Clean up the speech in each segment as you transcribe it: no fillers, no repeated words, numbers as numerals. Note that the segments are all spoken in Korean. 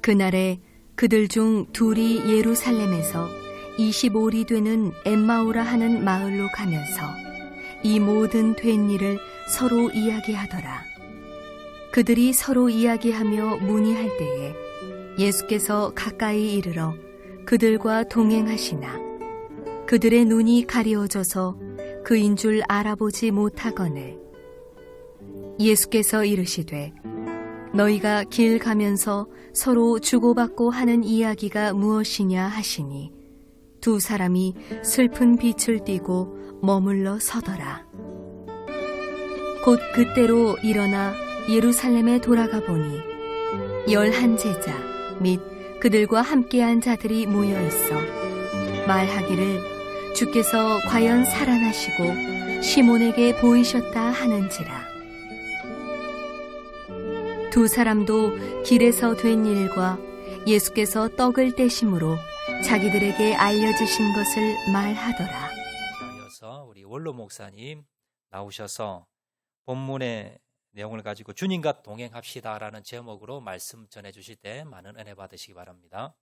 그날에 그들 중 둘이 예루살렘에서 25리 되는 엠마오라 하는 마을로 가면서 이 모든 된 일을 서로 이야기하더라. 그들이 서로 이야기하며 문의할 때에 예수께서 가까이 이르러 그들과 동행하시나 그들의 눈이 가리워져서 그인 줄 알아보지 못하거늘 예수께서 이르시되 너희가 길 가면서 서로 주고받고 하는 이야기가 무엇이냐 하시니 두 사람이 슬픈 빛을 띠고 머물러 서더라. 곧 그때로 일어나 예루살렘에 돌아가 보니 11 제자 및 그들과 함께한 자들이 모여 있어 말하기를 주께서 과연 살아나시고 시몬에게 보이셨다 하는지라. 두 사람도 길에서 된 일과 예수께서 떡을 떼심으로 자기들에게 알려주신 것을 말하더라. 이어서 우리 원로 목사님 나오셔서 본문의 내용을 가지고 주님과 동행합시다라는 제목으로 말씀 전해주실 때 많은 은혜 받으시기 바랍니다.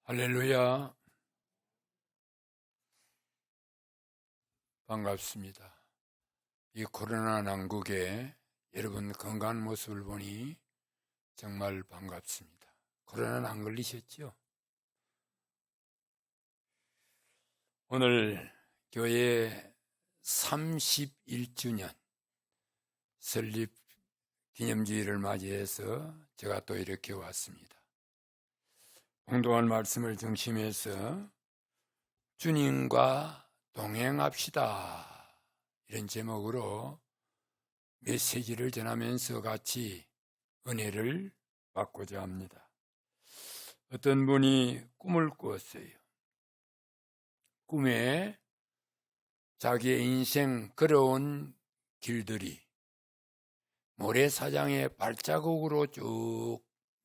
할렐루야. 반갑습니다. 이 코로나 난국에 여러분 건강한 모습을 보니 정말 반갑습니다. 코로나는 안 걸리셨죠? 오늘 교회 31주년 설립 기념주일을 맞이해서 제가 또 이렇게 왔습니다. 봉독한 말씀을 중심해서 주님과 동행합시다 이런 제목으로 메시지를 전하면서 같이 은혜를 받고자 합니다. 어떤 분이 꿈을 꾸었어요. 꿈에 자기의 인생 걸어온 길들이 모래사장의 발자국으로 쭉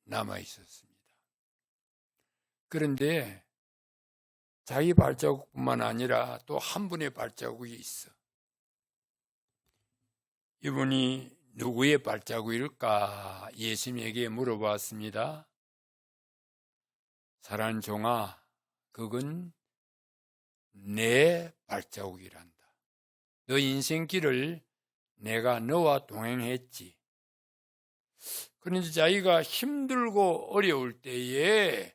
남아 있었습니다. 그런데 자기 발자국뿐만 아니라 또 한 분의 발자국이 있어. 이분이 누구의 발자국일까 예수님에게 물어봤습니다. 사랑하는 종아, 그건 내 발자국이란다. 너 인생길을 내가 너와 동행했지. 그런데 자기가 힘들고 어려울 때에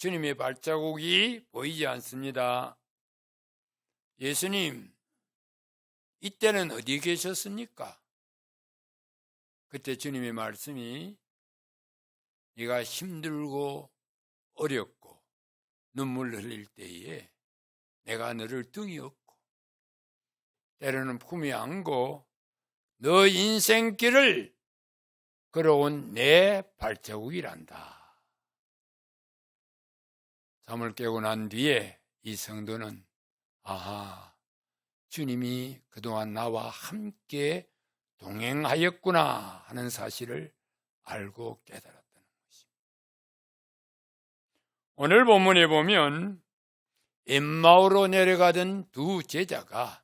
주님의 발자국이 보이지 않습니다. 예수님, 이때는 어디 계셨습니까? 그때 주님의 말씀이 네가 힘들고 어렵고 눈물 흘릴 때에 내가 너를 등이 업고 때로는 품에 안고 너 인생길을 걸어온 내 발자국이란다. 잠을 깨고 난 뒤에 이 성도는 아하, 주님이 그동안 나와 함께 동행하였구나 하는 사실을 알고 깨달았다는 것입니다. 오늘 본문에 보면 엠마오로 내려가던 두 제자가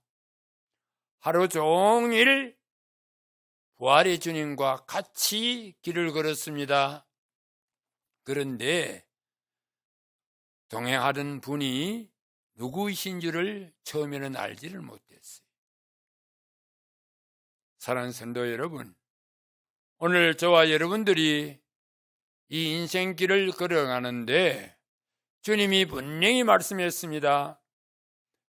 하루 종일 부활의 주님과 같이 길을 걸었습니다. 그런데 동행하던 분이 누구이신 줄을 처음에는 알지를 못했어요. 사랑하는 성도 여러분, 오늘 저와 여러분들이 이 인생길을 걸어가는데 주님이 분명히 말씀했습니다.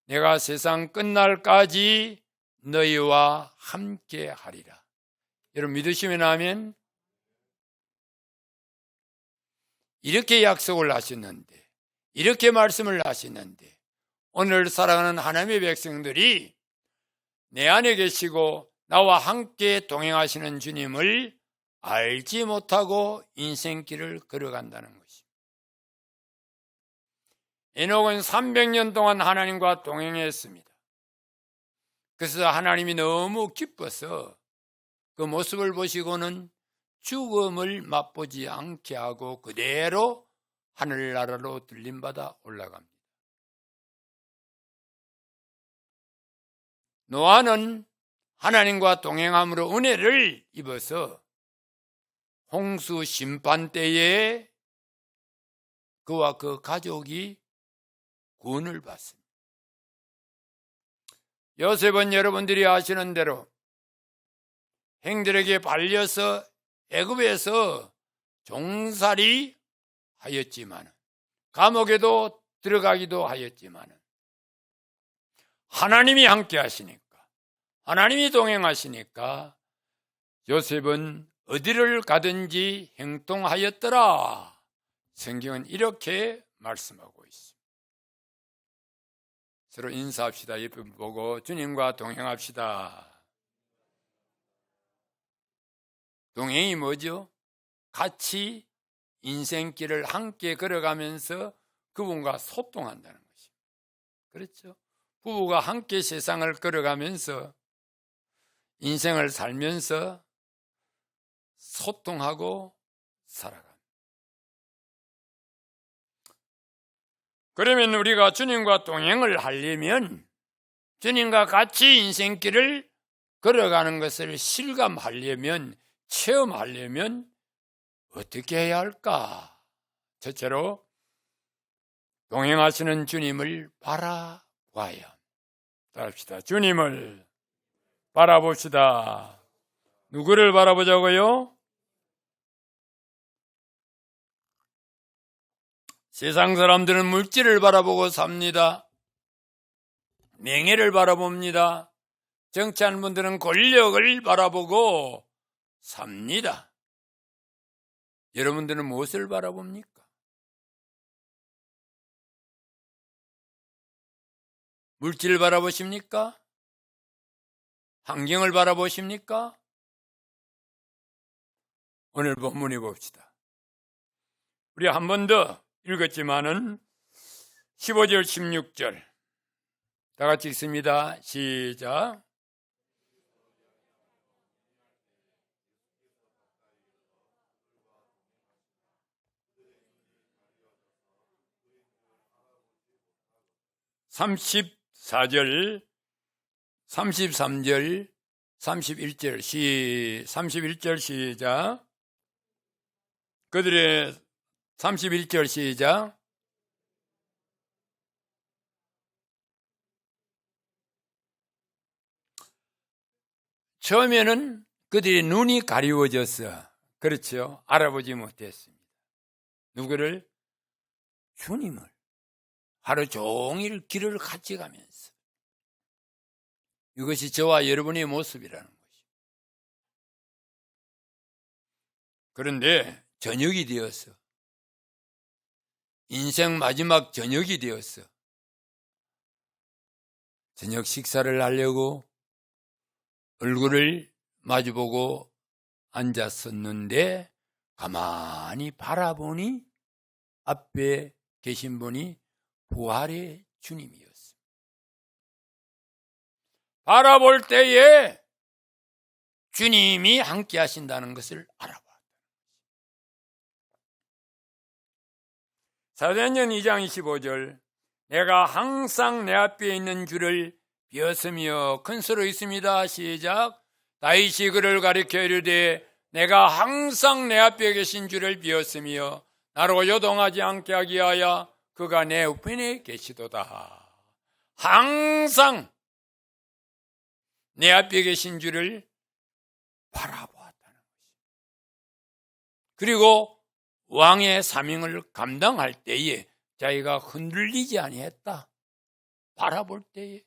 내가 세상 끝날까지 너희와 함께 하리라. 여러분 믿으시면 아멘. 이렇게 약속을 하셨는데, 이렇게 말씀을 하시는데 오늘 살아가는 하나님의 백성들이 내 안에 계시고 나와 함께 동행하시는 주님을 알지 못하고 인생길을 걸어간다는 것입니다. 에녹은 300년 동안 하나님과 동행했습니다. 그래서 하나님이 너무 기뻐서 그 모습을 보시고는 죽음을 맛보지 않게 하고 그대로 하늘나라로 들림받아 올라갑니다. 노아는 하나님과 동행함으로 은혜를 입어서 홍수 심판 때에 그와 그 가족이 구원을 받습니다. 요셉은 여러분들이 아시는 대로 형들에게 발려서 애굽에서 종살이 하였지만, 감옥에도 들어가기도 하였지만, 하나님이 함께 하시니까, 하나님이 동행하시니까 요셉은 어디를 가든지 형통하였더라. 성경은 이렇게 말씀하고 있습니다. 서로 인사합시다. 옆에 보고 주님과 동행합시다. 동행이 뭐죠? 같이 인생길을 함께 걸어가면서 그분과 소통한다는 것입니다. 그렇죠? 부부가 함께 세상을 걸어가면서 인생을 살면서 소통하고 살아갑니다. 그러면 우리가 주님과 동행을 하려면, 주님과 같이 인생길을 걸어가는 것을 실감하려면, 체험하려면 어떻게 해야 할까? 첫째로 동행하시는 주님을 바라봐야. 따라합시다. 주님을 바라봅시다. 누구를 바라보자고요? 세상 사람들은 물질을 바라보고 삽니다. 명예를 바라봅니다. 정치하는 분들은 권력을 바라보고 삽니다. 여러분들은 무엇을 바라봅니까? 물질을 바라보십니까? 환경을 바라보십니까? 오늘 본문에 봅시다. 우리 한 번 더 읽었지만은 15절 16절 다 같이 읽습니다. 시작. (34절) 33절 31절 시작. 그들의 31절 시작. 처음에는 그들의 눈이 가리워져서, 그렇죠, 알아보지 못했습니다. 누구를? 주님을. 하루 종일 길을 같이 가면서. 이것이 저와 여러분의 모습이라는 것이죠. 그런데 저녁이 되어서, 인생 마지막 저녁이 되어서 저녁 식사를 하려고 얼굴을 마주보고 앉았었는데 가만히 바라보니 앞에 계신 분이 부활의 주님이었습니다. 바라볼 때에 주님이 함께 하신다는 것을 알아봤다. 사도행전 2장 25절 내가 항상 내 앞에 있는 주를 비었으며 큰 소로 있습니다. 시작. 다윗이 그를 가리켜 이르되 내가 항상 내 앞에 계신 주를 비었으며 나로 요동하지 않게 하기 위하여 그가 내 우편에 계시도다. 항상 내 앞에 계신 주를 바라보았다는 것입니다. 그리고 왕의 사명을 감당할 때에 자기가 흔들리지 아니했다. 바라볼 때에.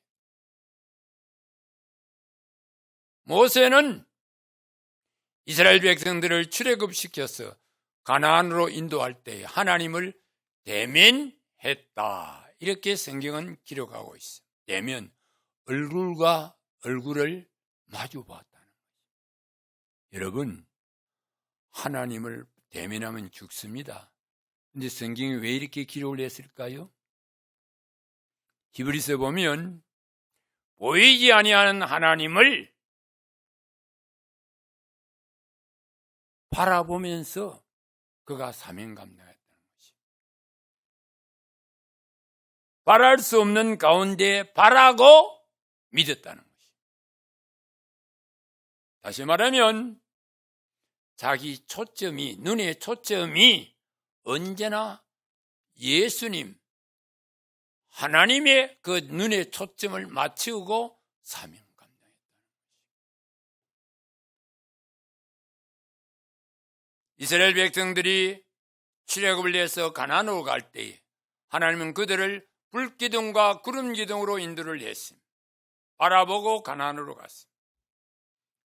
모세는 이스라엘 백성들을 출애굽시켜서 가나안으로 인도할 때에 하나님을 대면했다. 이렇게 성경은 기록하고 있어요. 대면, 얼굴과 얼굴을 마주보았다는 거죠. 여러분, 하나님을 대면하면 죽습니다. 근데 성경이 왜 이렇게 기록을 했을까요? 히브리서 보면 보이지 아니하는 하나님을 바라보면서 그가 사명 감당했다는 것이죠. 바랄 수 없는 가운데 바라고 믿었다는 것이죠. 다시 말하면 자기 초점이, 눈의 초점이 언제나 예수님, 하나님의 그 눈의 초점을 맞추고 사명 감당했다는 것입니다. 이스라엘 백성들이 출애굽을 해서 가나안으로 갈 때에 하나님은 그들을 불기둥과 구름기둥으로 인도를 했습니다. 바라보고 가나안으로 갔습니다.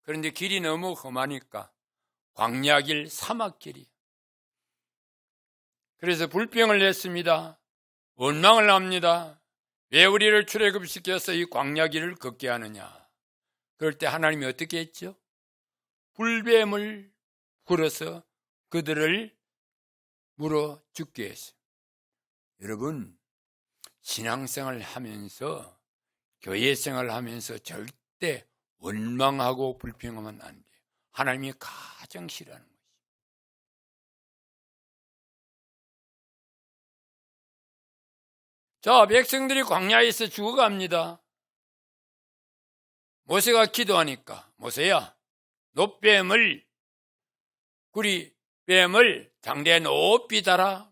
그런데 길이 너무 험하니까 광야길, 사막길이. 그래서 불평을 했습니다. 원망을 합니다. 왜 우리를 출애굽시켜서 이 광야길을 걷게 하느냐. 그럴 때 하나님이 어떻게 했죠? 불뱀을 불어서 그들을 물어 죽게 했어요. 여러분, 신앙생활을 하면서, 교회생활을 하면서 절대 원망하고 불평하면 안 돼요. 하나님이 가장 싫어하는 거죠. 자, 백성들이 광야에서 죽어갑니다. 모세가 기도하니까, 모세야, 놋뱀을, 구리뱀을 장대에 높이 달아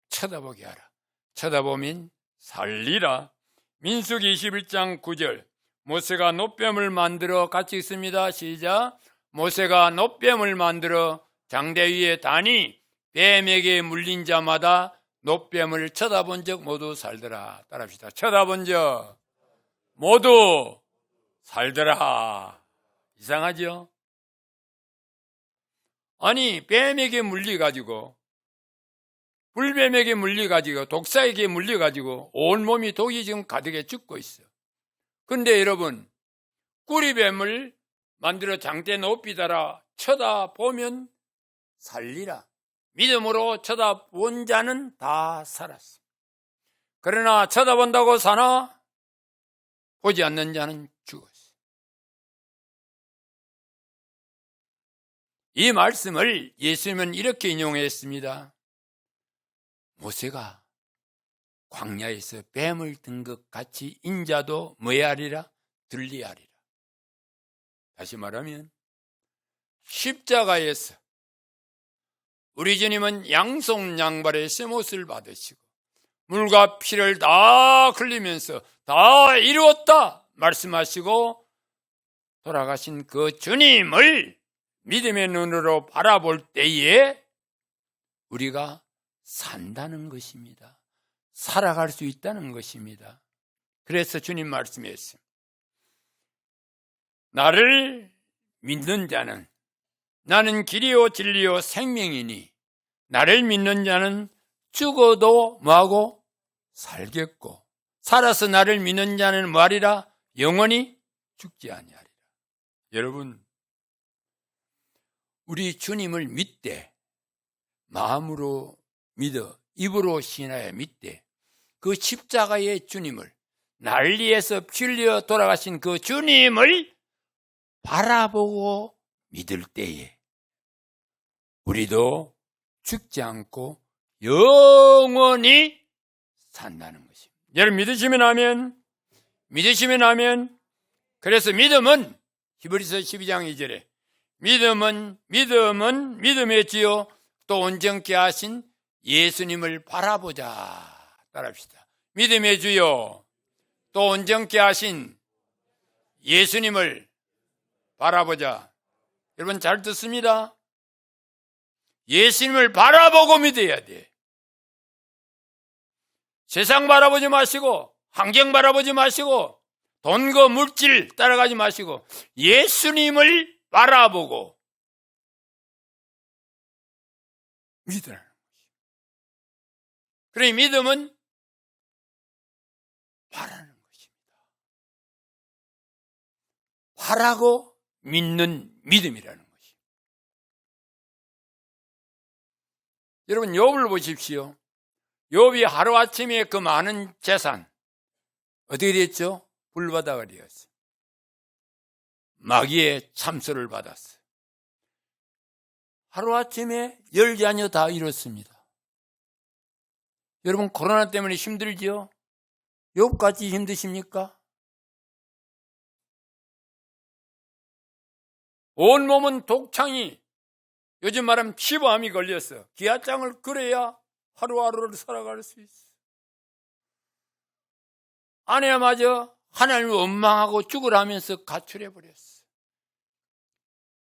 쳐다보게 하라. 쳐다보면 살리라. 민수기 21장 9절. 모세가 놋뱀을 만들어, 같이 읽습니다. 시작. 모세가 놋뱀을 만들어 장대 위에 다니 뱀에게 물린 자마다 놋뱀을 쳐다본 적 모두 살더라. 따라합시다. 쳐다본 적 모두 살더라. 이상하죠? 아니, 뱀에게 물려가지고, 불뱀에게 물려가지고, 독사에게 물려가지고 온몸이 독이 지금 가득해 죽고 있어. 근데 여러분, 구리뱀을 만들어 장대 높이 달아 쳐다보면 살리라. 믿음으로 쳐다본 자는 다 살았어. 그러나 쳐다본다고 사나 보지 않는 자는 죽었어. 이 말씀을 예수님은 이렇게 인용했습니다. 모세가 광야에서 뱀을 든 것 같이 인자도 뭐하리라? 들리하리라. 다시 말하면 십자가에서 우리 주님은 양손 양발의 쇠못을 받으시고 물과 피를 다 흘리면서 다 이루었다 말씀하시고 돌아가신 그 주님을 믿음의 눈으로 바라볼 때에 우리가 산다는 것입니다. 살아갈 수 있다는 것입니다. 그래서 주님 말씀했어요. 나를 믿는 자는 나는 길이요 진리요 생명이니 나를 믿는 자는 죽어도 뭐하고 살겠고 살아서 나를 믿는 자는 뭐하리라? 영원히 죽지 아니하리라. 여러분, 우리 주님을 믿되 마음으로 믿어 입으로 신하여 믿되 그 십자가의 주님을 난리에서 피 흘려 돌아가신 그 주님을 바라보고 믿을 때에 우리도 죽지 않고 영원히 산다는 것입니다. 여러분 믿으시면 아멘. 믿으시면 아멘. 그래서 믿음은 히브리서 12장 2절에 믿음은 믿음의 주요 또 온전케 하신 예수님을 바라보자. 따라합시다. 믿음의 주요 또 온전케 하신 예수님을 바라보자. 여러분 잘 듣습니다. 예수님을 바라보고 믿어야 돼. 세상 바라보지 마시고 환경 바라보지 마시고 돈과 물질 따라가지 마시고 예수님을 바라보고 믿으라는 것입니다. 그러니 믿음은 바라는 것입니다. 바라고 믿는 믿음이라는 것입니다. 여러분 욥을 보십시오. 욥이 하루아침에 그 많은 재산 어떻게 됐죠? 불바다가 되었어요. 마귀의 참소를 받았어요. 하루아침에 10자녀 다 잃었습니다. 여러분 코로나 때문에 힘들지요? 욥같이 힘드십니까? 온몸은 독창이, 요즘 말하면 피부암이 걸렸어. 기아장을 그래야 하루하루를 살아갈 수 있어. 아내마저 하나님을 원망하고 죽으라면서 가출해버렸어.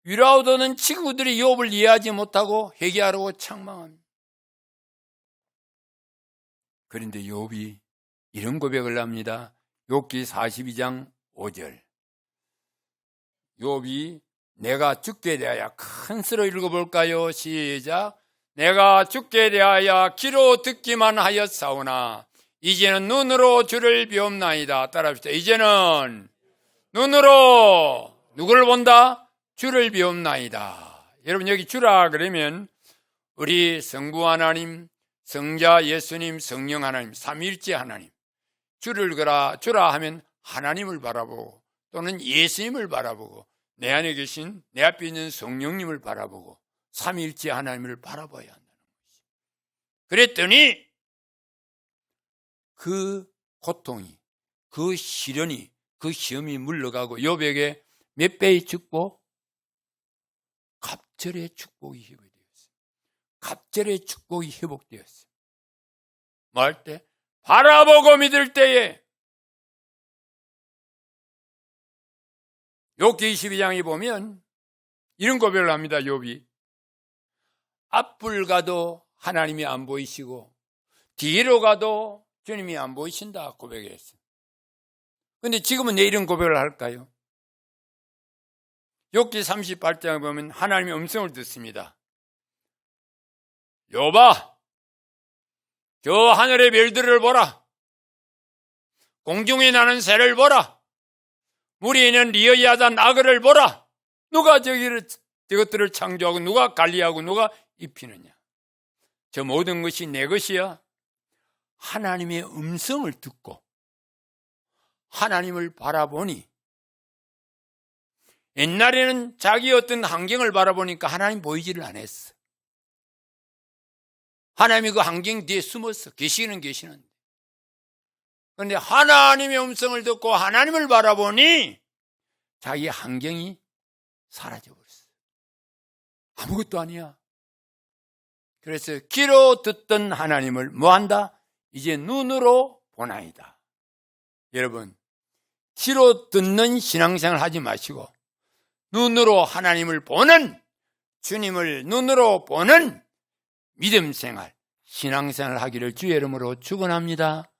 위라우드는 친구들이 욥을 이해하지 못하고 회개하라고 책망합니다. 그런데 욥이 이런 고백을 합니다. 욥기 42장 5절. 욥이 내가 죽게 대하여 큰 수로 읽어볼까요? 시작. 내가 죽게 대하여 귀로 듣기만 하였사오나 이제는 눈으로 주를 비옵나이다. 따라합시다. 이제는 눈으로 누구를 본다? 주를 비옵나이다. 여러분, 여기 주라 그러면 우리 성부 하나님, 성자 예수님, 성령 하나님, 삼위일체 하나님, 주라 하면 하나님을 바라보고 또는 예수님을 바라보고 내 안에 계신 내 앞에 있는 성령님을 바라보고 삼위일체 하나님을 바라봐야 한다는 것이죠. 그랬더니 그 고통이, 그 시련이, 그 시험이 물러가고 욥에게 몇 배의 축복? 갑절의 축복이 회복되었어요. 갑절의 축복이 회복되었어요. 뭐 할 때? 바라보고 믿을 때에. 욥기 22장에 보면 이런 고백을 합니다. 욥이 앞을 가도 하나님이 안 보이시고 뒤로 가도 주님이 안 보이신다 고백했어요. 그런데 지금은 왜 이런 고백을 할까요? 욥기 38장에 보면 하나님의 음성을 듣습니다. 욥아, 저 하늘의 별들을 보라. 공중에 나는 새를 보라. 물에 있는 리어야단 악어를 보라. 누가 저것들을 창조하고 누가 관리하고 누가 입히느냐. 저 모든 것이 내 것이야. 하나님의 음성을 듣고 하나님을 바라보니, 옛날에는 자기 어떤 환경을 바라보니까 하나님 보이지를 않았어. 하나님이 그 환경 뒤에 숨었어. 계시는데. 그런데 하나님의 음성을 듣고 하나님을 바라보니 자기 환경이 사라져버렸어. 아무것도 아니야. 그래서 귀로 듣던 하나님을 뭐한다? 이제 눈으로 보나이다. 여러분, 귀로 듣는 신앙생활 하지 마시고 눈으로 하나님을 보는, 주님을 눈으로 보는 믿음생활, 신앙생활 하기를 주의 이름으로 축원합니다.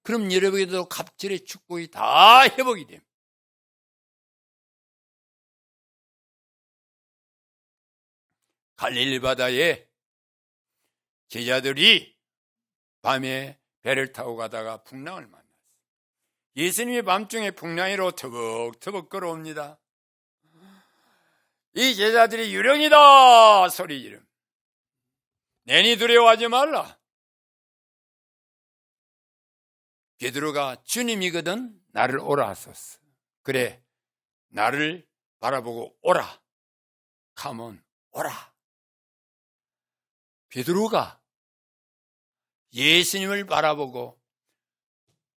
그럼 여러분에게도 갑절의 축복이 다 회복이 됩니다. 갈릴리 바다에 제자들이 밤에 배를 타고 가다가 풍랑을 만났어요. 예수님이 밤중에 풍랑이로 터벅터벅 걸어옵니다. 이 제자들이 유령이다 소리 지름. 내니 두려워하지 말라. 베드로가 주님이거든 나를 오라 하소서. 그래, 나를 바라보고 오라. 가면 오라. 베드로가 예수님을 바라보고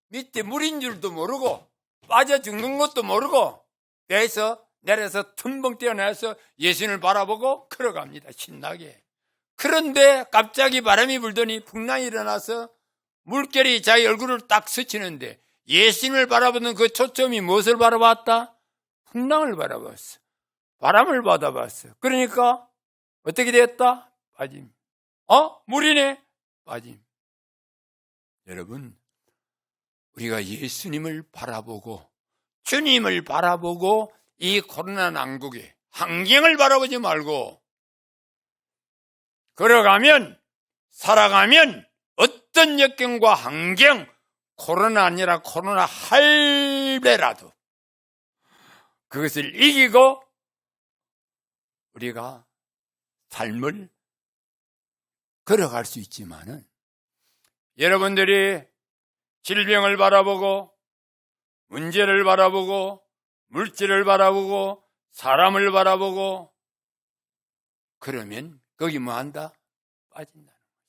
밑에 물인 줄도 모르고 빠져 죽는 것도 모르고 배에서 내려서 tum벙 뛰어나서 예수님을 바라보고 걸어갑니다. 신나게. 그런데 갑자기 바람이 불더니 풍랑이 일어나서 물결이 자기 얼굴을 딱 스치는데 예수님을 바라보는 그 초점이 무엇을 바라봤다? 풍랑을 바라봤어. 바람을 받아봤어. 그러니까 어떻게 됐다? 빠짐. 물이네? 빠짐. 여러분, 우리가 예수님을 바라보고 주님을 바라보고 이 코로나 난국의 환경을 바라보지 말고 걸어가면, 살아가면 어떤 역경과 환경, 코로나 아니라 코로나 할배라도 그것을 이기고 우리가 삶을 걸어갈 수 있지만은, 여러분들이 질병을 바라보고 문제를 바라보고 물질을 바라보고 사람을 바라보고 그러면 거기 뭐 한다? 빠진다는 거지.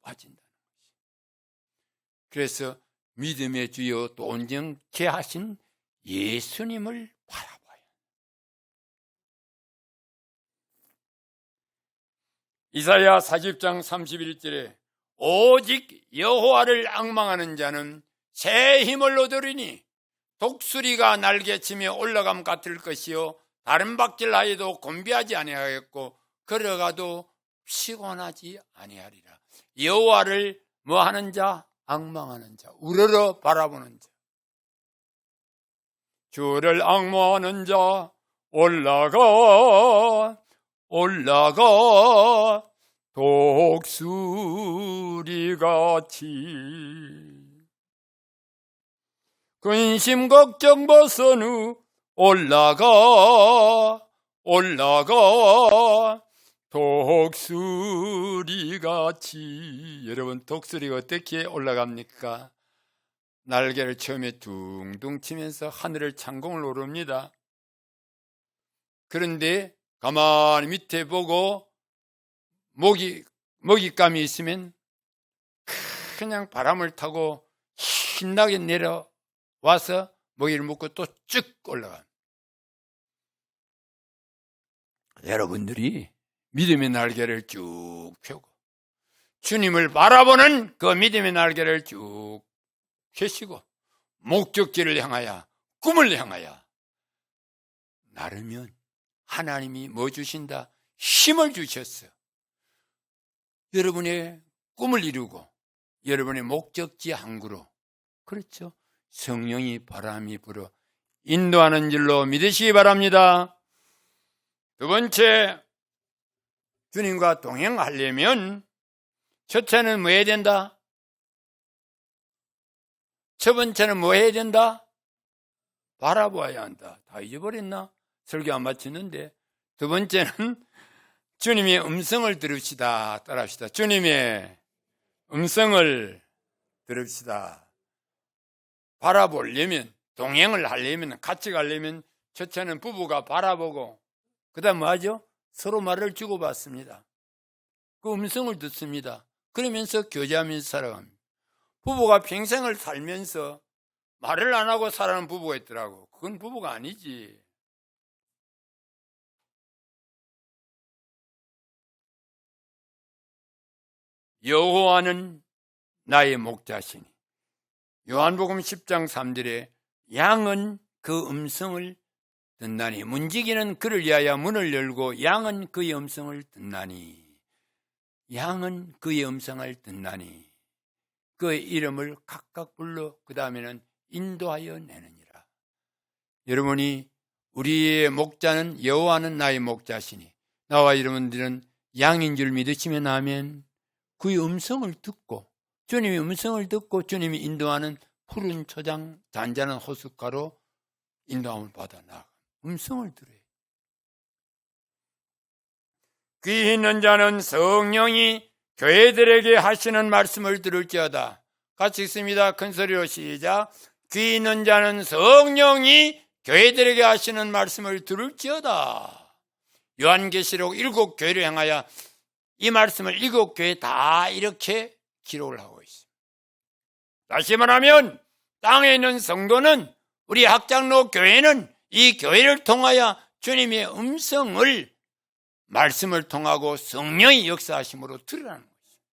빠진다는 거지. 그래서 믿음의 주요 또 온전케 하신 예수님을 바라봐야. 이사야 40장 31절에 오직 여호와를 앙망하는 자는 새 힘을 얻으리니 독수리가 날개치며 올라감 같을 것이요 다른 박질하여도 곤비하지 아니하겠고 걸어가도 피곤하지 아니하리라. 여호와를 뭐하는 자? 앙망하는 자, 우러러 바라보는 자. 주를 앙망하는 자 올라가 독수리같이 근심 걱정 벗어누 올라가 독수리같이. 여러분, 독수리가 어떻게 올라갑니까? 날개를 처음에 둥둥 치면서 하늘을 창공을 오릅니다. 그런데 가만히 밑에 보고 먹잇감이 있으면 그냥 바람을 타고 신나게 내려와서 먹이를 먹고 또 쭉 올라갑니다. 여러분들이 믿음의 날개를 쭉 펴고 주님을 바라보는 그 믿음의 날개를 쭉 펴시고 목적지를 향하여 꿈을 향하여 나르면 하나님이 뭐 주신다? 힘을 주셨어. 여러분의 꿈을 이루고 여러분의 목적지 항구로, 그렇죠, 성령이 바람이 불어 인도하는 줄로 믿으시기 바랍니다. 두 번째, 주님과 동행하려면 첫째는 뭐 해야 된다? 첫 번째는 뭐 해야 된다? 바라보아야 한다. 다 잊어버렸나? 설교 안 마치는데. 두 번째는 주님의 음성을 들읍시다. 따라합시다. 주님의 음성을 들읍시다. 바라보려면, 동행을 하려면, 같이 가려면 첫째는 부부가 바라보고 그 다음 뭐 하죠? 서로 말을 주고받습니다. 그 음성을 듣습니다. 그러면서 교제하면서 살아갑니다. 부부가 평생을 살면서 말을 안 하고 살아가는 부부가 있더라고. 그건 부부가 아니지. 여호와는 나의 목자시니. 요한복음 10장 3절에 양은 그 음성을 듣나니, 문지기는 그를 위하여 문을 열고 양은 그의 음성을 듣나니. 양은 그의 음성을 듣나니 그의 이름을 각각 불러 그 다음에는 인도하여 내느니라. 여러분이 우리의 목자는 여호와는 나의 목자시니, 나와 여러분들은 양인 줄 믿으시면 아멘. 그의 음성을 듣고, 주님의 음성을 듣고 주님이 인도하는 푸른 초장 잔잔한 호숫가로 인도함을 받아 나아가 음성을 들어요. 귀 있는 자는 성령이 교회들에게 하시는 말씀을 들을지어다. 같이 읽습니다. 큰 소리로 시작. 귀 있는 자는 성령이 교회들에게 하시는 말씀을 들을지어다. 요한계시록 7교회를 향하여 이 말씀을 7교회 다 이렇게 기록을 하고 있습니다. 다시 말하면 땅에 있는 성도는, 우리 학장로 교회는 이 교회를 통하여 주님의 음성을 말씀을 통하고 성령의 역사하심으로 드러나는 것입니다.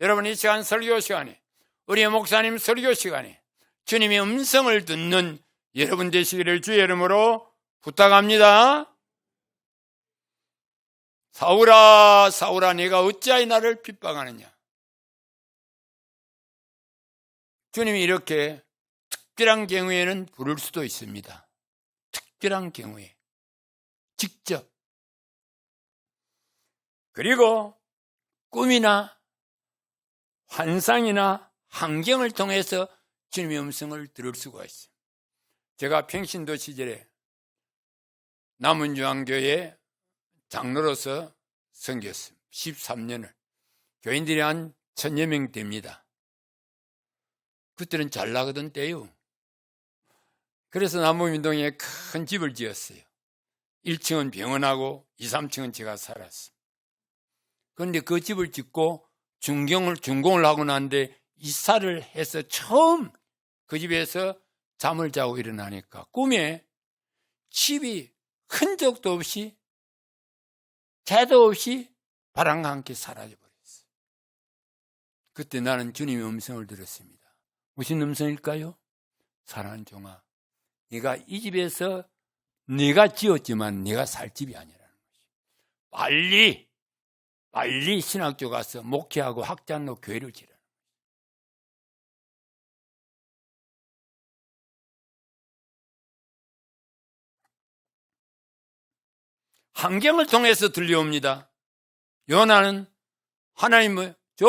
여러분, 이 시간 설교 시간에, 우리 목사님 설교 시간에 주님의 음성을 듣는 여러분 되시기를 주의 이름으로 부탁합니다. 사울아 사울아 네가 어찌하여 나를 핍박하느냐. 주님이 이렇게 특별한 경우에는 부를 수도 있습니다. 특별한 경우에 직접. 그리고 꿈이나 환상이나 환경을 통해서 주님의 음성을 들을 수가 있어요. 제가 평신도 시절에 남은중앙교회 장로로서 섬겼습니다. 13년을. 교인들이 한 1000여 명 됩니다. 그때는 잘 나가던 때요. 그래서 남부민동에 큰 집을 지었어요. 1층은 병원하고 2, 3층은 제가 살았어요. 그런데 그 집을 짓고 준공을 하고 난데 이사를 해서 처음 그 집에서 잠을 자고 일어나니까 꿈에 집이 흔적도 없이, 재도 없이 바람과 함께 사라져 버렸어요. 그때 나는 주님의 음성을 들었습니다. 무슨 음성일까요? 사랑하는 종아, 네가 이 집에서 네가 지었지만 네가 살 집이 아니라는 것이. 빨리 신학교 가서 목회하고 학장로 교회를 지르라. 환경을 통해서 들려옵니다. 요나는 하나님을 저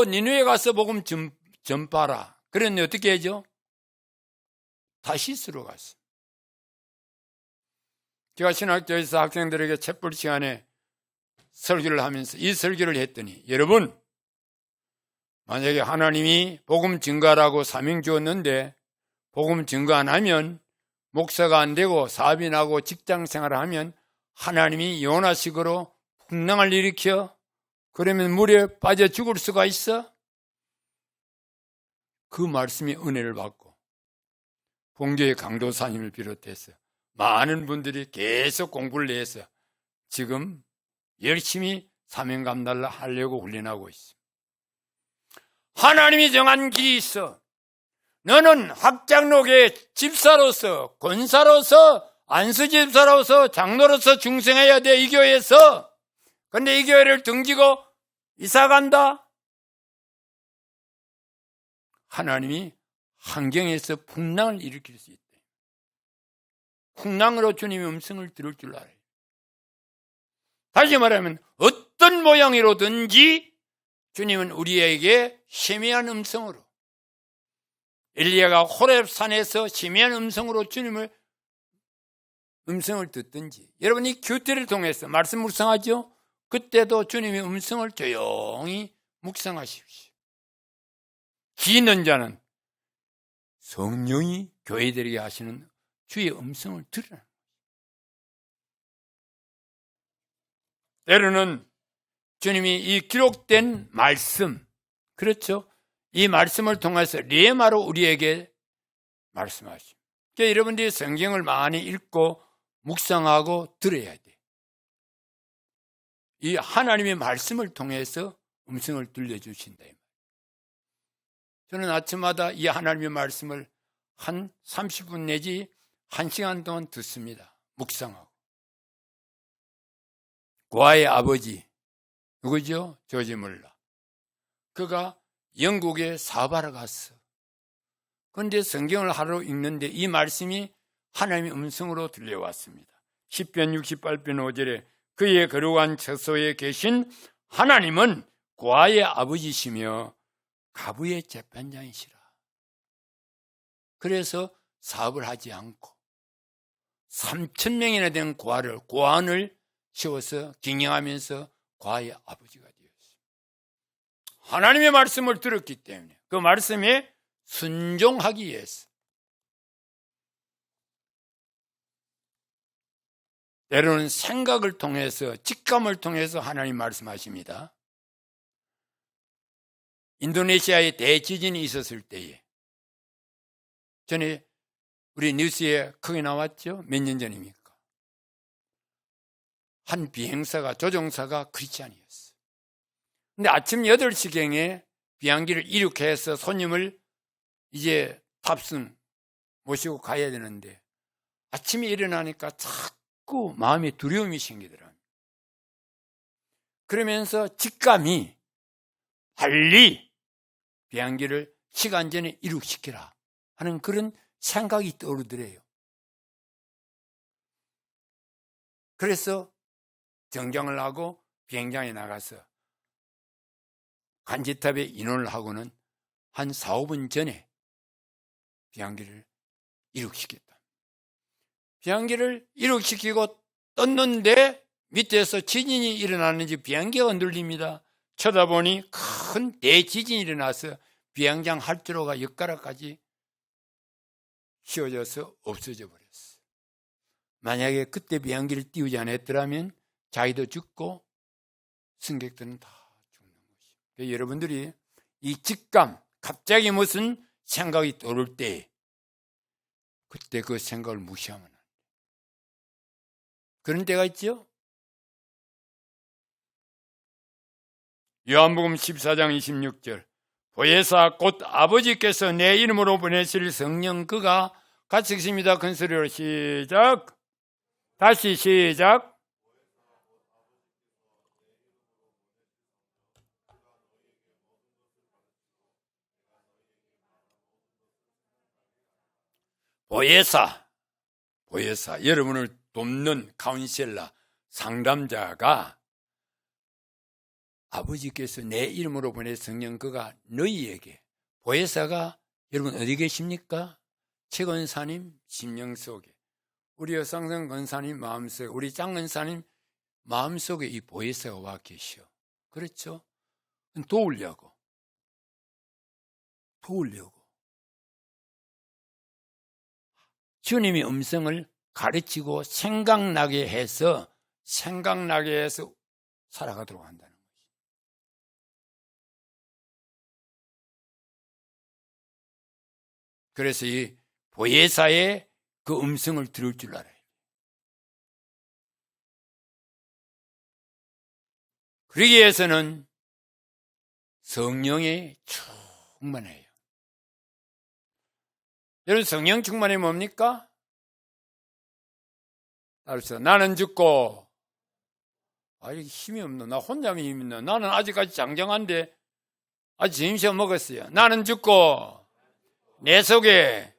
니느웨 가서 복음 전파라. 그랬는데 어떻게 하죠? 다시스로 갔어. 제가 신학교에서 학생들에게 책볼 시간에 설교를 하면서 이 설교를 했더니, 여러분, 만약에 하나님이 복음 증가라고 사명 주었는데 복음 증가 안 하면, 목사가 안 되고 사업이 나고 직장 생활을 하면 하나님이 요나식으로 풍랑을 일으켜 그러면 물에 빠져 죽을 수가 있어? 그 말씀이 은혜를 받고 본교의 강도사님을 비롯해서 많은 분들이 계속 공부를 해서 지금 열심히 사명 감달을 하려고 훈련하고 있습니다. 하나님이 정한 길이 있어. 너는 학장로계 집사로서, 권사로서, 안수집사로서, 장로로서 중생해야 돼, 이 교회에서. 근데 이 교회를 등지고 이사 간다? 하나님이 환경에서 풍랑을 일으킬 수 있다. 풍랑으로 주님의 음성을 들을 줄 알아요. 다시 말하면 어떤 모양으로든지 주님은 우리에게 희미한 음성으로, 엘리야가 호렙산에서 희미한 음성으로 주님을 음성을 듣든지, 여러분이 교태를 통해서 말씀 묵상하죠? 그때도 주님의 음성을 조용히 묵상하십시오. 기 있는 자는 성령이 교회들에게 하시는 주의 음성을 들으라. 때로는 주님이 이 기록된 말씀, 그렇죠? 이 말씀을 통해서 레마로 우리에게 말씀하십니다. 그러니까 여러분들이 성경을 많이 읽고 묵상하고 들어야 돼. 이 하나님의 말씀을 통해서 음성을 들려주신다. 저는 아침마다 이 하나님의 말씀을 한 30분 내지 1시간 동안 듣습니다. 묵상하고. 고아의 아버지, 누구죠? 조지 물러. 그가 영국에 사업하러 갔어. 그런데 성경을 하루 읽는데 이 말씀이 하나님의 음성으로 들려왔습니다. 10편 68편 5절에 그의 거룩한 처소에 계신 하나님은 고아의 아버지시며 가부의 재판장이시라. 그래서 사업을 하지 않고 3,000명이나 된 고아를 세워서 경영하면서 고아의 아버지가 되었어요. 하나님의 말씀을 들었기 때문에 그 말씀에 순종하기 위해서. 때로는 생각을 통해서, 직감을 통해서 하나님 말씀하십니다. 인도네시아에 대지진이 있었을 때에, 전에 우리 뉴스에 크게 나왔죠? 몇 년 전입니까? 한 비행사가, 조종사가 크리스찬이었어요. 근데 아침 8시경에 비행기를 이륙해서 손님을 이제 탑승 모시고 가야 되는데 아침에 일어나니까 자꾸 마음에 두려움이 생기더라고요. 그러면서 직감이 빨리 비행기를 시간 전에 이륙시키라 하는 그런 생각이 떠오르더래요. 그래서 정장을 하고 비행장에 나가서 간지탑에 인원을 하고는 한 4, 5분 전에 비행기를 이륙시켰다. 비행기를 이륙시키고 떴는데 밑에서 지진이 일어나는지 비행기가 흔들립니다. 쳐다보니 큰 대지진이 일어나서 비행장 활주로가 엿가락까지 휘어져서 없어져 버렸어. 만약에 그때 비행기를 띄우지 않았더라면 자기도 죽고 승객들은 다 죽는 것이에요. 여러분들이 이 직감, 갑자기 무슨 생각이 떠오를 때 그때 그 생각을 무시하면 안 돼요. 그런 때가 있죠. 요한복음 14장 26절 보혜사 곧 아버지께서 내 이름으로 보내실 성령 그가 같이 읽습니다. 큰 소리로 시작. 다시 시작. 보혜사, 여러분을 돕는 카운셀러, 상담자가 아버지께서 내 이름으로 보낸 성령 그가 너희에게, 보혜사가 여러분 어디 계십니까? 최건사님 심령 속에, 우리 여상성 건사님 마음속에, 우리 짱건사님 마음속에 이 보혜사가 와 계시오. 그렇죠? 도우려고 주님의 음성을 가르치고 생각나게 해서 살아가도록 한다는 거죠. 그래서 이 보혜사의 그 음성을 들을 줄 알아요. 그러기 위해서는 성령에 충만해요. 여러분 성령 충만이 뭡니까? 따라서 나는 죽고 힘이 없노. 나 혼자면 힘이 있노. 나는 아직까지 장정한데 아직 점심 먹었어요. 나는 죽고 내 속에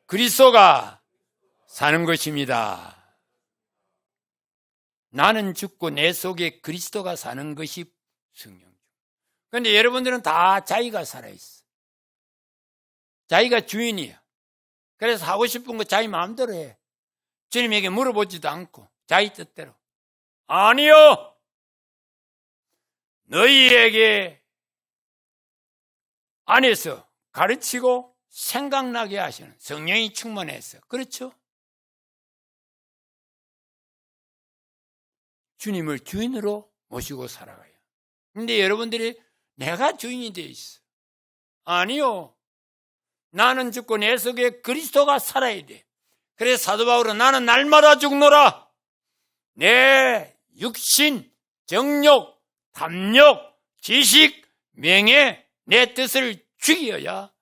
그리스도가 사는 것입니다. 나는 죽고 내 속에 그리스도가 사는 것이 성령. 그런데 여러분들은 다 자기가 살아있어. 자기가 주인이야. 그래서 하고 싶은 거 자기 마음대로 해. 주님에게 물어보지도 않고 자기 뜻대로. 아니요. 너희에게 안에서 가르치고 생각나게 하시는 성령이 충만해서. 그렇죠? 주님을 주인으로 모시고 살아가요. 근데 여러분들이 내가 주인이 돼 있어. 아니요. 나는 죽고 내 속에 그리스도가 살아야 돼. 그래서 사도 바울은 나는 날마다 죽노라. 내 육신, 정욕, 탐욕, 지식, 명예, 내 뜻을 죽여야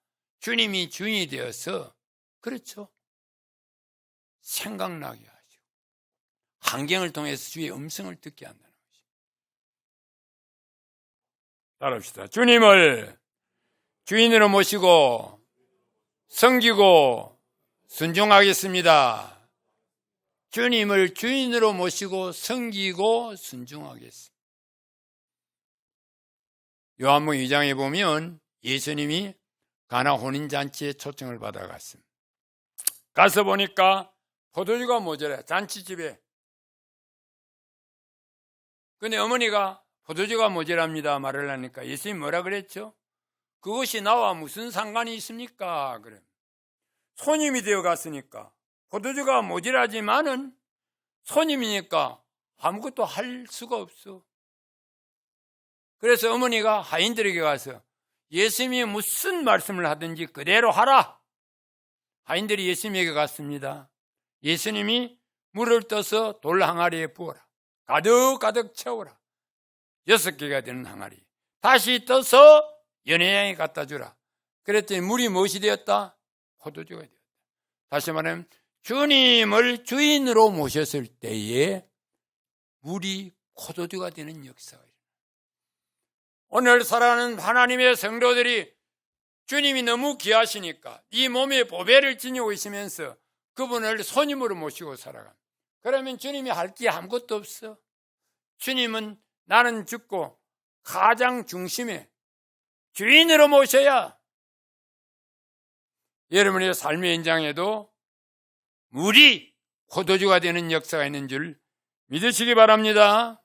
주님이 주인이 되어서, 그렇죠, 생각나게 하죠. 환경을 통해서 주의 음성을 듣게 한다는 거죠. 따라합시다. 주님을 주인으로 모시고 섬기고 순종하겠습니다. 주님을 주인으로 모시고 섬기고 순종하겠습니다. 요한복음 2장에 보면 예수님이 가나 혼인잔치에 초청을 받아갔습니다. 가서 보니까 포도주가 모자라, 잔치집에. 근데 어머니가 포도주가 모자랍니다 말을 하니까 예수님이 뭐라 그랬죠? 그것이 나와 무슨 상관이 있습니까? 그래. 손님이 되어 갔으니까. 포도주가 모자라지만은 손님이니까 아무것도 할 수가 없어. 그래서 어머니가 하인들에게 가서 예수님이 무슨 말씀을 하든지 그대로 하라. 하인들이 예수님에게 갔습니다. 예수님이 물을 떠서 돌 항아리에 부어라. 가득가득 채워라. 6개가 되는 항아리. 다시 떠서 연회장에 갖다 주라. 그랬더니 물이 무엇이 되었다? 포도주가 되었다. 다시 말하면 주님을 주인으로 모셨을 때에 물이 포도주가 되는 역사가 일어나요. 오늘 살아가는 하나님의 성도들이 주님이 너무 귀하시니까 이 몸에 보배를 지니고 있으면서 그분을 손님으로 모시고 살아갑니다. 그러면 주님이 할 게 아무것도 없어. 주님은 나는 죽고 가장 중심에 주인으로 모셔야 여러분의 삶의 현장에도 물이 포도주가 되는 역사가 있는 줄 믿으시기 바랍니다.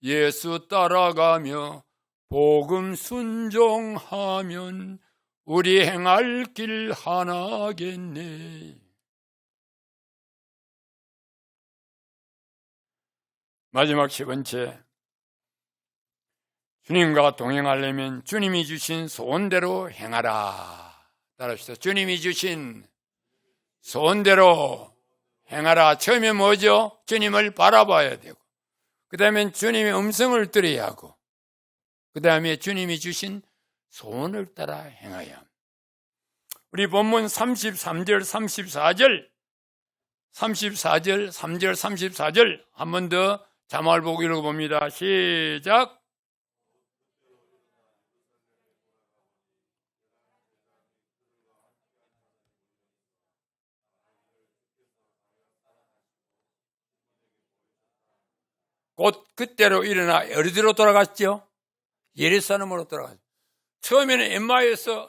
예수 따라가며 복음 순종하면 우리 행할 길 하나겠네. 마지막 10번째, 주님과 동행하려면 주님이 주신 소원대로 행하라. 따라합시다. 주님이 주신 소원대로 행하라. 처음에 뭐죠? 주님을 바라봐야 되고, 그 다음에 주님의 음성을 들어야 하고, 그 다음에 주님이 주신 소원을 따라 행하여 합니다. 우리 본문 33절, 34절, 3절, 34절 한 번 더 자막을 보고 읽어봅니다. 시작. 곧 그때로 일어나 어디로 돌아갔죠? 예루살렘으로 돌아갔죠. 처음에는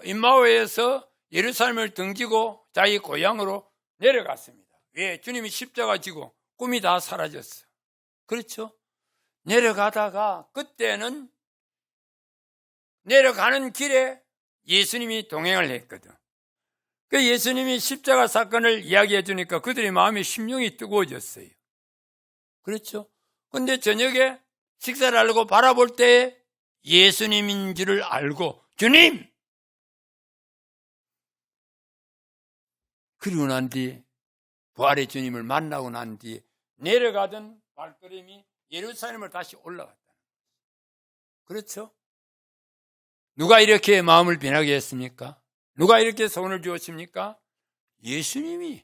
엠마오에서 예루살렘을 등지고 자기 고향으로 내려갔습니다. 왜? 주님이 십자가 지고 꿈이 다 사라졌어. 그렇죠? 내려가다가 그때는 내려가는 길에 예수님이 동행을 했거든. 그 예수님이 십자가 사건을 이야기해 주니까 그들의 마음이 심령이 뜨거워졌어요. 그렇죠? 근데 저녁에 식사를 하려고 바라볼 때에 예수님인 줄을 알고 주님! 그리고 난 뒤 부활의 주님을 만나고 난 뒤에 내려가던 발걸음이 예루살렘을 다시 올라갔다. 그렇죠? 누가 이렇게 마음을 변하게 했습니까? 누가 이렇게 소원을 주었습니까? 예수님이.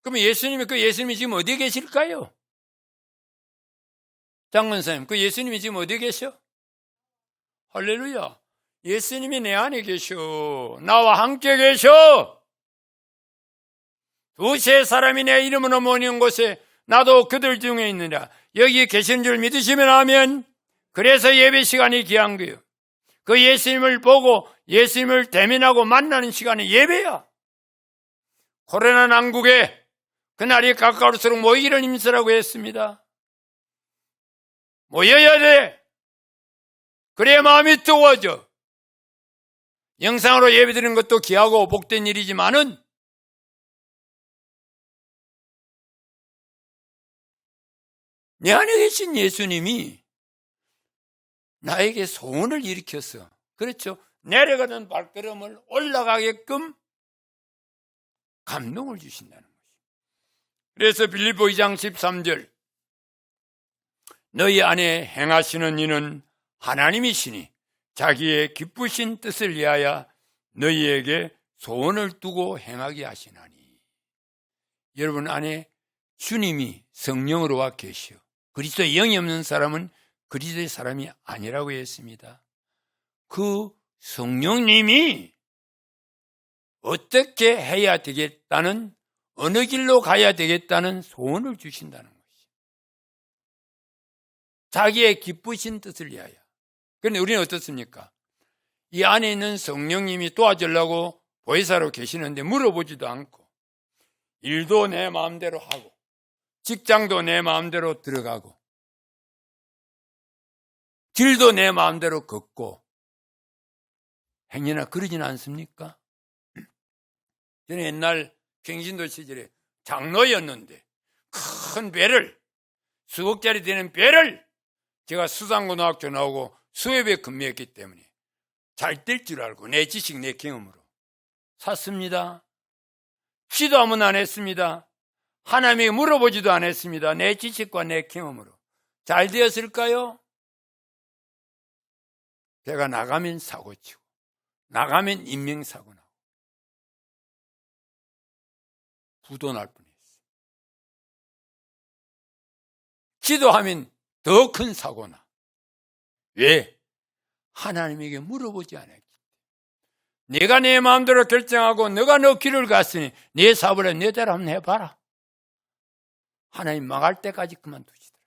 그러면 예수님이 지금 어디에 계실까요? 장군사님, 그 예수님이 지금 어디에 계셔? 할렐루야. 예수님이 내 안에 계셔. 나와 함께 계셔. 두세 사람이 내 이름으로 모이는 곳에 나도 그들 중에 있느라. 여기 계신 줄 믿으시면 하면, 그래서 예배 시간이 귀한 거예요. 그 예수님을 보고 예수님을 대면하고 만나는 시간이 예배야. 코로나 난국에 그날이 가까울수록 모이기를 힘쓰라고 했습니다. 모여야 돼. 그래야 마음이 뜨거워져. 영상으로 예배드리는 것도 귀하고 복된 일이지만은 내 안에 계신 예수님이 나에게 소원을 일으켰어. 그렇죠? 내려가는 발걸음을 올라가게끔 감동을 주신다는 것이죠. 그래서 빌립보 2장 13절 너희 안에 행하시는 이는 하나님이시니 자기의 기쁘신 뜻을 위하여 너희에게 소원을 두고 행하게 하시나니. 여러분 안에 주님이 성령으로 와 계시오. 그리스도의 영이 없는 사람은 그리스도의 사람이 아니라고 했습니다. 그 성령님이 어떻게 해야 되겠다는, 어느 길로 가야 되겠다는 소원을 주신다는 것이죠. 자기의 기쁘신 뜻을 위하여. 그런데 우리는 어떻습니까? 이 안에 있는 성령님이 도와주려고 보혜사로 계시는데 물어보지도 않고, 일도 내 마음대로 하고 직장도 내 마음대로 들어가고 길도 내 마음대로 걷고 행여나 그러지는 않습니까? 저는 옛날 경신도 시절에 장로였는데 큰 배를, 수억짜리 되는 배를 제가 수산고등학교 나오고 수협에 근무했기 때문에 잘 될 줄 알고 내 지식, 내 경험으로 샀습니다. 기도하면 안 했습니다. 하나님에게 물어보지도 않았습니다. 내 지식과 내 경험으로. 잘 되었을까요? 배가 나가면 사고치고 나가면 인명사고 나고 부도 날 뻔했어요. 기도하면 더 큰 사고나. 왜? 하나님에게 물어보지 않았기 때문에. 내가 내 마음대로 결정하고 너가 너 길을 갔으니 내 사업을 내 대로 한번 해봐라. 하나님 망할 때까지 그만두시더라고요.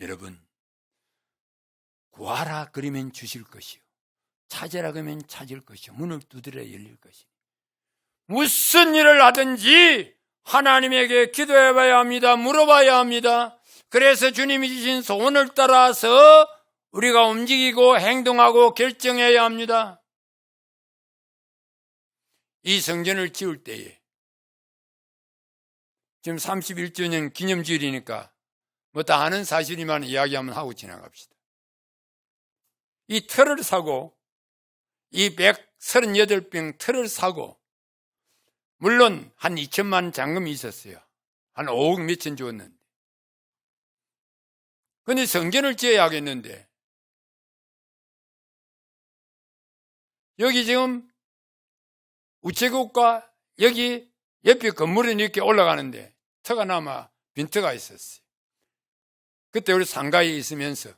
여러분, 구하라 그러면 주실 것이요, 찾으라 그러면 찾을 것이요, 문을 두드려 열릴 것이요. 무슨 일을 하든지 하나님에게 기도해봐야 합니다. 물어봐야 합니다. 그래서 주님이 주신 소원을 따라서 우리가 움직이고 행동하고 결정해야 합니다. 이 성전을 지을 때에 지금 31주년 기념주일이니까 뭐 다 아는 사실이만 이야기 한번 하고 지나갑시다. 이 틀을 사고, 이 138병 틀을 사고, 물론 한 2천만 잔금이 있었어요. 한 5억 몇천 주었는데 근데 성전을 지어야겠는데 여기 지금 우체국과 여기 옆에 건물이 이렇게 올라가는데 터가 남아 빈터가 있었어요. 그때 우리 상가에 있으면서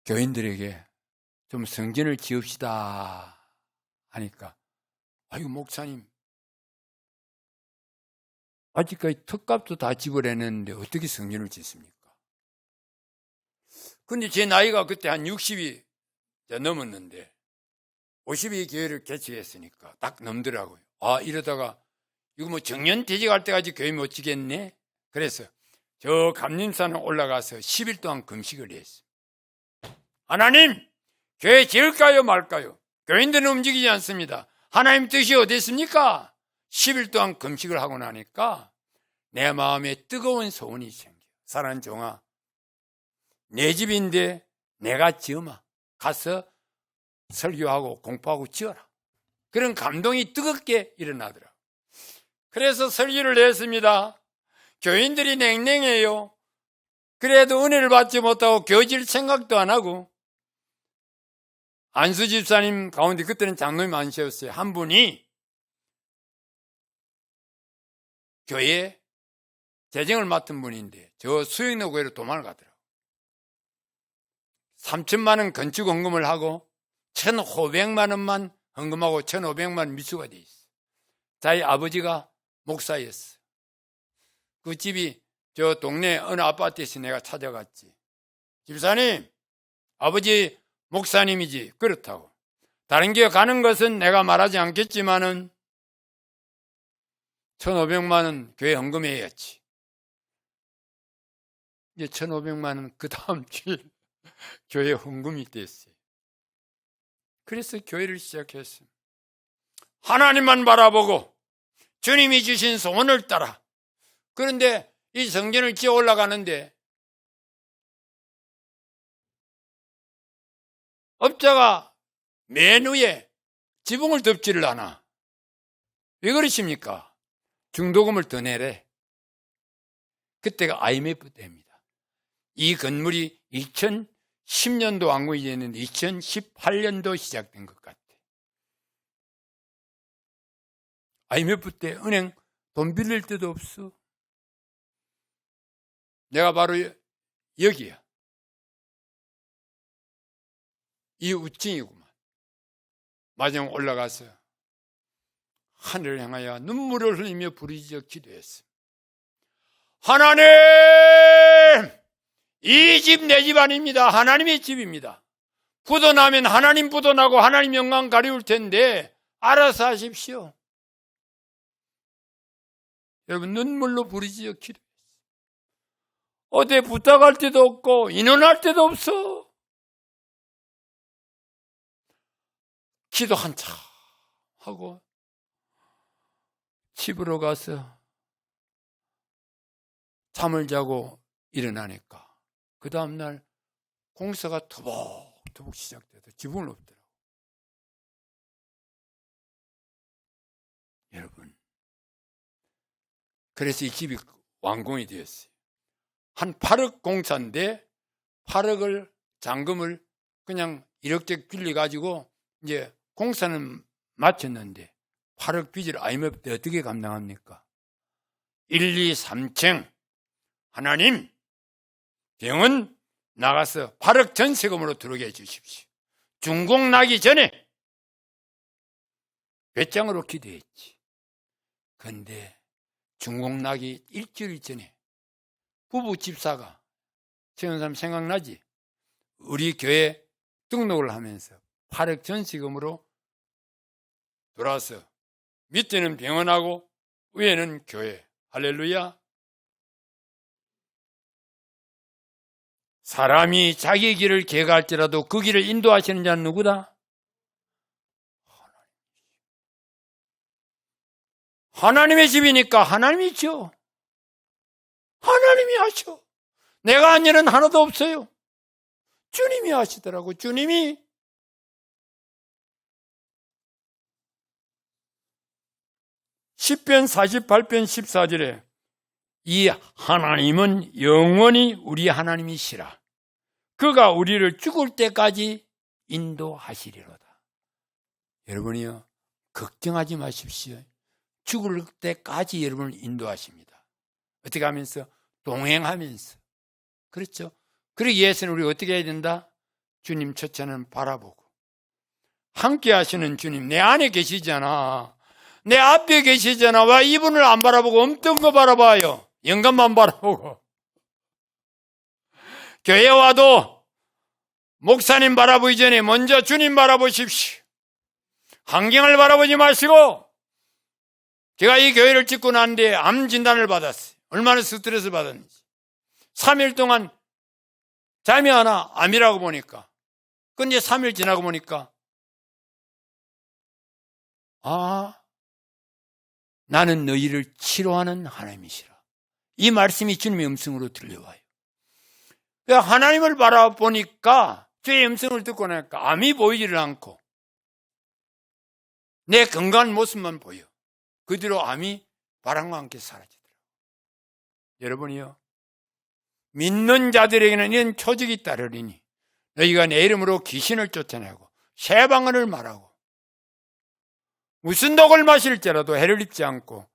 교인들에게 좀 성전을 지읍시다 하니까 아이고 목사님 아직까지 턱값도 다 지불했는데 어떻게 성전을 짓습니까? 근데 제 나이가 그때 한 60이 넘었는데 50이 교회를 개척했으니까 딱 넘더라고요. 아 이러다가 이거 뭐 정년퇴직할 때까지 교회 못 지겠네. 그래서 저 감림산에 올라가서 10일 동안 금식을 했어요. 하나님 교회 지을까요 말까요? 교인들은 움직이지 않습니다. 하나님 뜻이 어딨습니까? 10일 동안 금식을 하고 나니까 내 마음에 뜨거운 소원이 생겨. 사랑하는 종아, 내 집인데 내가 지으마. 가서 설교하고 공부하고 지어라. 그런 감동이 뜨겁게 일어나더라. 그래서 설교를 했습니다. 교인들이 냉랭해요. 그래도 은혜를 받지 못하고 교질 생각도 안 하고 안수 집사님 가운데 그때는 장로님 아니셨어요. 한 분이 교회 재정을 맡은 분인데 저 수영로 교회로 도망을 가더라고요. 3천만 원 건축 헌금을 하고 1,500만 원만 헌금하고 1,500만 원 미수가 돼 있어. 자기 아버지가 목사였어. 그 집이 저 동네 어느 아파트에서 내가 찾아갔지. 집사님, 아버지 목사님이지. 그렇다고. 다른 교회 가는 것은 내가 말하지 않겠지만은 1,500만 원 교회 헌금해야지. 이제 1,500만 원 그 다음 주에 교회 헌금이 됐어요. 그래서 교회를 시작했어요. 하나님만 바라보고 주님이 주신 소원을 따라. 그런데 이 성전을 지어 올라가는데 업자가 맨 위에 지붕을 덮지를 않아. 왜 그러십니까? 중도금을 더 내래. 그때가 IMF 때입니다. 이 건물이 2010년도 완공이 됐는데 2018년도 시작된 것 같아. IMF 때 은행 돈 빌릴 데도 없어. 내가 바로 여기야. 이 우층이구만. 마지막 올라가서 하늘을 향하여 눈물을 흘리며 부르짖어 기도했어. 하나님! 이 집 내 집 아닙니다. 하나님의 집입니다. 부도 나면 하나님 부도 나고 하나님 영광 가리울 텐데 알아서 하십시오. 여러분 눈물로 부르짖어 기도했어. 어디 부탁할 데도 없고 인원할 데도 없어. 기도 한참 하고 집으로 가서 잠을 자고 일어나니까 그 다음날 공사가 터벅터벅 시작돼서 지붕을 없더라고. 여러분, 그래서 이 집이 완공이 되었어요. 한 8억 공사인데 8억을 잔금을 그냥 1억째 빌려가지고 이제 공사는 마쳤는데 8억 빚을 IMF 때 어떻게 감당합니까? 1, 2, 3층 하나님 병원 나가서 8억 전세금으로 들어오게 해주십시오. 준공 나기 전에 배짱으로 기도했지. 그런데 준공 나기 일주일 전에 부부 집사가 세운 사람 생각나지? 우리 교회 등록을 하면서 8억 전세금으로 돌아서 밑에는 병원하고 위에는 교회. 할렐루야. 사람이 자기 길을 개갈지라도 그 길을 인도하시는 자는 누구다? 하나님의 집이니까 하나님이죠. 하나님이 하셔. 내가 한 일은 하나도 없어요. 주님이 하시더라고. 주님이. 시편 48편 14절에 이 하나님은 영원히 우리 하나님이시라. 그가 우리를 죽을 때까지 인도하시리로다. 여러분이요, 걱정하지 마십시오. 죽을 때까지 여러분을 인도하십니다. 어떻게 하면서? 동행하면서. 그렇죠? 그러기 위해서는 우리가 어떻게 해야 된다? 주님 첫째는 바라보고, 함께 하시는 주님 내 안에 계시잖아, 내 앞에 계시잖아, 왜 이분을 안 바라보고 엄떤 거 바라봐요? 영감만 바라보고. 교회 와도 목사님 바라보기 전에 먼저 주님 바라보십시오. 환경을 바라보지 마시고. 제가 이 교회를 짓고 난 뒤에 암 진단을 받았어요. 얼마나 스트레스 받았는지. 3일 동안 잠이 안 와. 암이라고 보니까. 근데 3일 지나고 보니까 나는 너희를 치료하는 하나님이시라. 이 말씀이 주님의 음성으로 들려와요. 하나님을 바라보니까, 주의 음성을 듣고 나니까 암이 보이지를 않고 내 건강한 모습만 보여. 그 뒤로 암이 바람과 함께 사라지더라고요. 여러분이요, 믿는 자들에게는 이런 표적이 따르리니 너희가 내 이름으로 귀신을 쫓아내고 새 방언을 말하고 무슨 독을 마실지라도 해를 입지 않고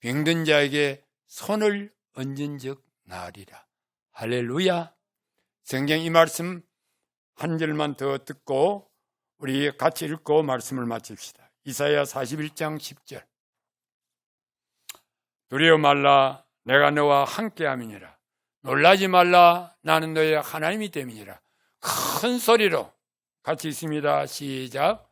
병든 자에게 손을 얹은 적 나으리라. 할렐루야. 성경 이 말씀 한 절만 더 듣고 우리 같이 읽고 말씀을 마칩시다. 이사야 41장 10절. 두려워 말라, 내가 너와 함께함이니라. 놀라지 말라, 나는 너의 하나님이 됨이니라. 큰 소리로 같이 있습니다. 시작.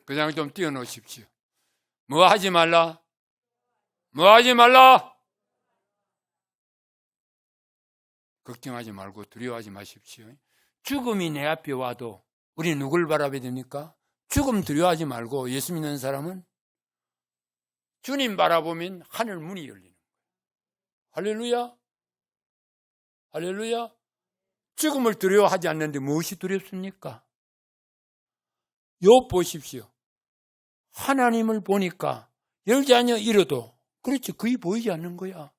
그냥 좀 띄워놓으십시오. 뭐 하지 말라? 뭐 하지 말라? 걱정하지 말고 두려워하지 마십시오. 죽음이 내 앞에 와도 우리 누굴 바라봐야 됩니까? 죽음 두려워하지 말고 예수 믿는 사람은 주님 바라보면 하늘 문이 열리는 거예요. 할렐루야. 할렐루야. 죽음을 두려워하지 않는데 무엇이 두렵습니까? 욥 보십시오. 하나님을 보니까 열지 않냐 이러도 그렇지, 거의 보이지 않는 거야.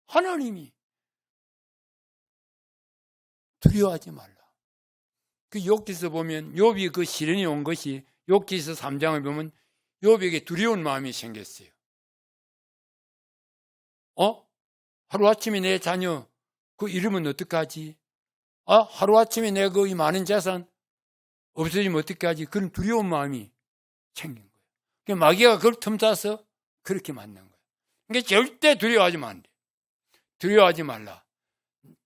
하나님이. 두려워하지 말라. 그 욥기서 보면 욥이 그 시련이 온 것이, 욥기서 3장을 보면 욥에게 두려운 마음이 생겼어요. 하루아침에 내 자녀 그 이름은 어떡하지? 하루아침에 내 그 많은 재산 없어지면 어떡하지? 그런 두려운 마음이 생긴 거예요. 그러니까 마귀가 그걸 틈타서 그렇게 만든 거예요. 그러니까 절대 두려워하지 안 돼. 두려워하지 말라.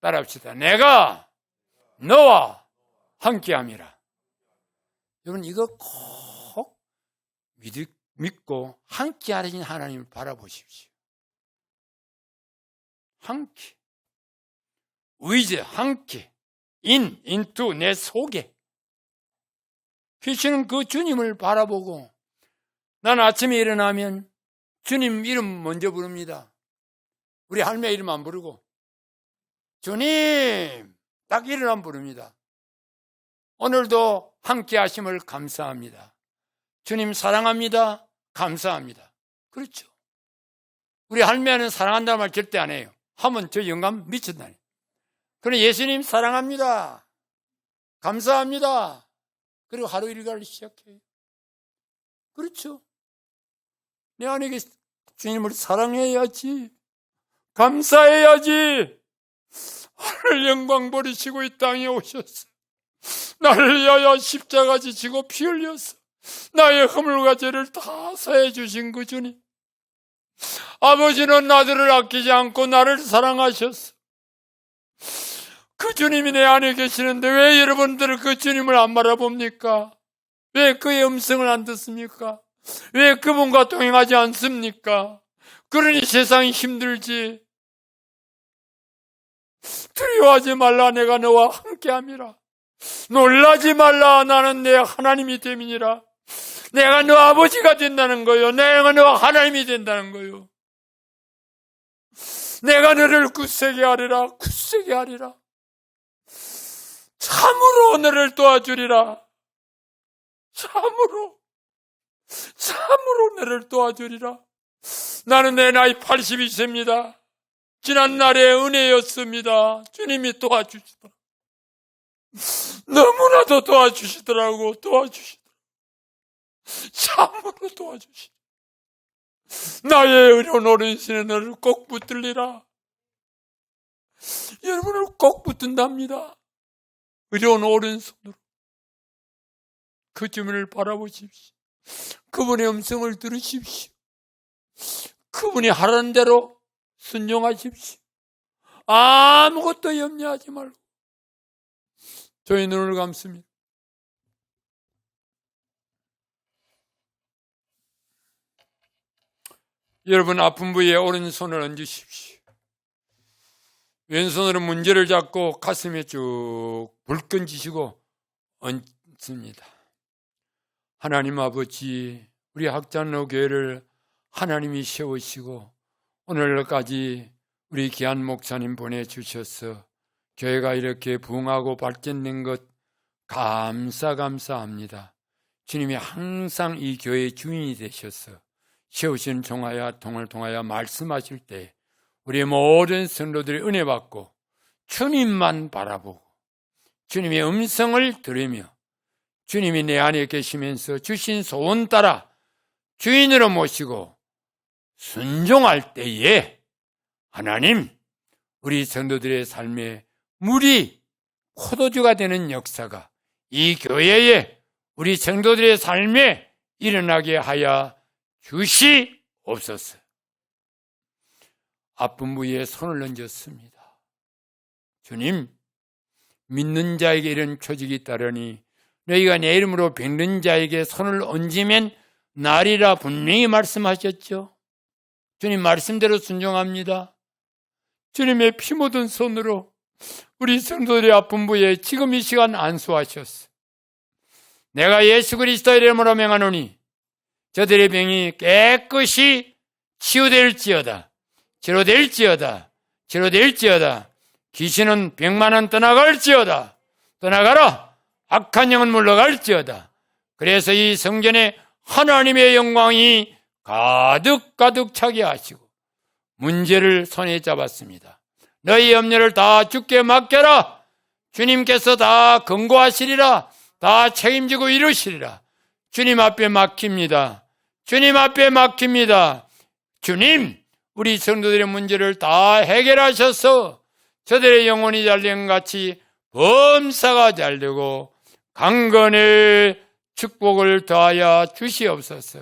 따라합시다. 내가 너와 함께함이라. 여러분, 이거 꼭 믿고 함께하신 하나님을 바라보십시오. 함께, 의지, 함께, into 내 속에 계시는 그 주님을 바라보고, 난 아침에 일어나면 주님 이름 먼저 부릅니다. 우리 할매 이름 안 부르고 주님 딱 일어나면 부릅니다. 오늘도 함께 하심을 감사합니다. 주님 사랑합니다. 감사합니다. 그렇죠. 우리 할매는 사랑한다는 말 절대 안 해요. 하면 저 영감 미쳤다니. 그러나 예수님 사랑합니다. 감사합니다. 그리고 하루 일과를 시작해요. 그렇죠. 내 안에 주님을 사랑해야지. 감사해야지. 하늘 영광 버리시고 이 땅에 오셨어. 나를 위하여 십자가 지시고 피 흘렸어. 나의 허물과 죄를 다 사해 주신 그 주님. 아버지는 아들을 아끼지 않고 나를 사랑하셨어. 그 주님이 내 안에 계시는데 왜 여러분들은 그 주님을 안 바라봅니까? 왜 그의 음성을 안 듣습니까? 왜 그분과 동행하지 않습니까? 그러니 세상이 힘들지. 두려워하지 말라, 내가 너와 함께함이라. 놀라지 말라, 나는 내 하나님이 됨이니라. 내가 너 아버지가 된다는 거요. 내가 너 하나님이 된다는 거요. 내가 너를 굳세게 하리라. 굳세게 하리라. 참으로 너를 도와주리라. 참으로 너를 도와주리라. 나는 내 나이 82세입니다. 지난날의 은혜였습니다. 주님이 도와주시더라. 너무나도 도와주시더라고. 참으로 도와주시더라. 나의 의로운 오른손에 너를 꼭 붙들리라. 여러분을 꼭 붙든답니다. 의로운 오른손으로 그 주님을 바라보십시오. 그분의 음성을 들으십시오. 그분이 하라는 대로 순종하십시오. 아무것도 염려하지 말고 저희 눈을 감습니다. 여러분 아픈 부위에 오른손을 얹으십시오. 왼손으로 문제를 잡고 가슴에 쭉 불끈지시고 얹습니다. 하나님 아버지, 우리 학장로 교회를 하나님이 세우시고 오늘까지 우리 귀한 목사님 보내주셔서 교회가 이렇게 부흥하고 발전된 것 감사합니다. 주님이 항상 이 교회의 주인이 되셔서 세우신 통을 통하여 말씀하실 때 우리 모든 성도들이 은혜 받고 주님만 바라보고 주님의 음성을 들으며 주님이 내 안에 계시면서 주신 소원 따라 주인으로 모시고 순종할 때에 하나님, 우리 성도들의 삶에 물이 포도주가 되는 역사가 이 교회에 우리 성도들의 삶에 일어나게 하여 주시옵소서. 아픈 부위에 손을 얹었습니다. 주님, 믿는 자에게 이런 표적이 따르니 너희가 내 이름으로 뵙는 자에게 손을 얹으면 나리라 분명히 말씀하셨죠. 주님 말씀대로 순종합니다. 주님의 피 묻은 손으로 우리 성도들의 아픈 부위에 지금 이 시간 안수하셨어. 내가 예수 그리스도의 이름으로 명하노니 저들의 병이 깨끗이 치유될지어다. 치료될지어다. 귀신은 병만은 떠나갈지어다. 떠나가라. 악한 영은 물러갈지어다. 그래서 이 성전에 하나님의 영광이 가득 차게 하시고 문제를 손에 잡았습니다. 너희 염려를 다 주께 맡겨라. 주님께서 다 권고하시리라. 다 책임지고 이루시리라. 주님 앞에 맡깁니다. 주님, 우리 성도들의 문제를 다 해결하셔서 저들의 영혼이 잘된 같이 범사가 잘되고 강건의 축복을 더하여 주시옵소서.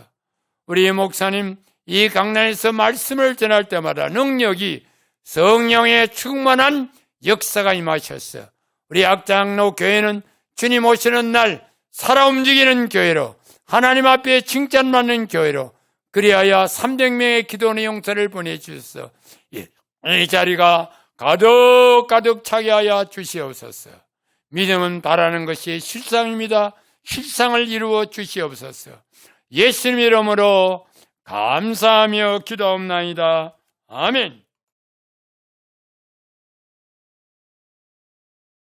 우리 목사님 이 강단에서 말씀을 전할 때마다 능력이 성령의 충만한 역사가 임하셨어. 우리 학장로 교회는 주님 오시는 날 살아 움직이는 교회로, 하나님 앞에 칭찬받는 교회로, 그리하여 300명의 기도원의 용사를 보내주셔서 이 자리가 가득 차게 하여 주시옵소서. 믿음은 바라는 것이 실상입니다. 실상을 이루어 주시옵소서. 예수님 이름으로 감사하며 기도합나이다. 아멘.